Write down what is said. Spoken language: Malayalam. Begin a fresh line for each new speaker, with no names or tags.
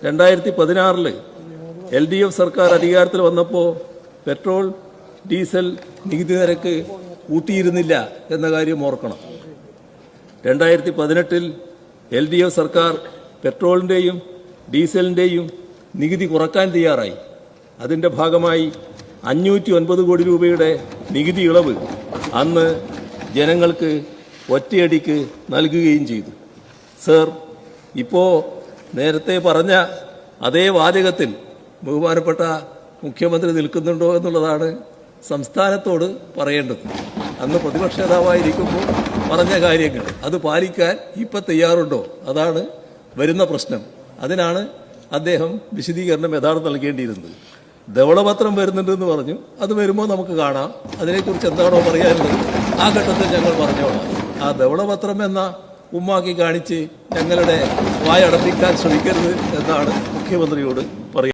2016 LDF സർക്കാർ അധികാരത്തിൽ വന്നപ്പോൾ പെട്രോൾ ഡീസൽ നികുതി നിരക്ക് കൂട്ടിയിരുന്നില്ല എന്ന കാര്യം ഓർക്കണം. 2018 LDF സർക്കാർ പെട്രോളിൻ്റെയും ഡീസലിൻ്റെയും നികുതി കുറക്കാൻ തയ്യാറായി. അതിൻ്റെ ഭാഗമായി 509 കോടി രൂപയുടെ നികുതി ഇളവ് അന്ന് ജനങ്ങൾക്ക് ഒറ്റയടിക്ക് നൽകുകയും ചെയ്തു. സർ, ഇപ്പോൾ നേരത്തെ പറഞ്ഞ അതേ വാചകത്തിൽ ബഹുമാനപ്പെട്ട മുഖ്യമന്ത്രി നിൽക്കുന്നുണ്ടോ എന്നുള്ളതാണ് സംസ്ഥാനത്തോട് പറയേണ്ടത്. അന്ന് പ്രതിപക്ഷ നേതാവായിരിക്കുമ്പോൾ പറഞ്ഞ കാര്യങ്ങൾ അത് പാലിക്കാൻ ഇപ്പം തയ്യാറുണ്ടോ? അതാണ് വരുന്ന പ്രശ്നം. അതിനാണ് അദ്ദേഹം വിശദീകരണം യഥാർത്ഥം നൽകേണ്ടിയിരുന്നത്. ധവളപത്രം വരുന്നുണ്ടെന്ന് പറഞ്ഞു. അത് വരുമ്പോൾ നമുക്ക് കാണാം. അതിനെക്കുറിച്ച് എന്താണോ പറയാനുള്ളത് ആ ഘട്ടത്തിൽ ഞങ്ങൾ പറഞ്ഞോളാം. ആ ധവളപത്രം എന്ന ഉമ്മാക്കി കാണിച്ച് ഞങ്ങളുടെ വായടപ്പിക്കാൻ ശ്രമിക്കരുത് എന്നാണ് മുഖ്യമന്ത്രിയോട് പറയുന്നത്.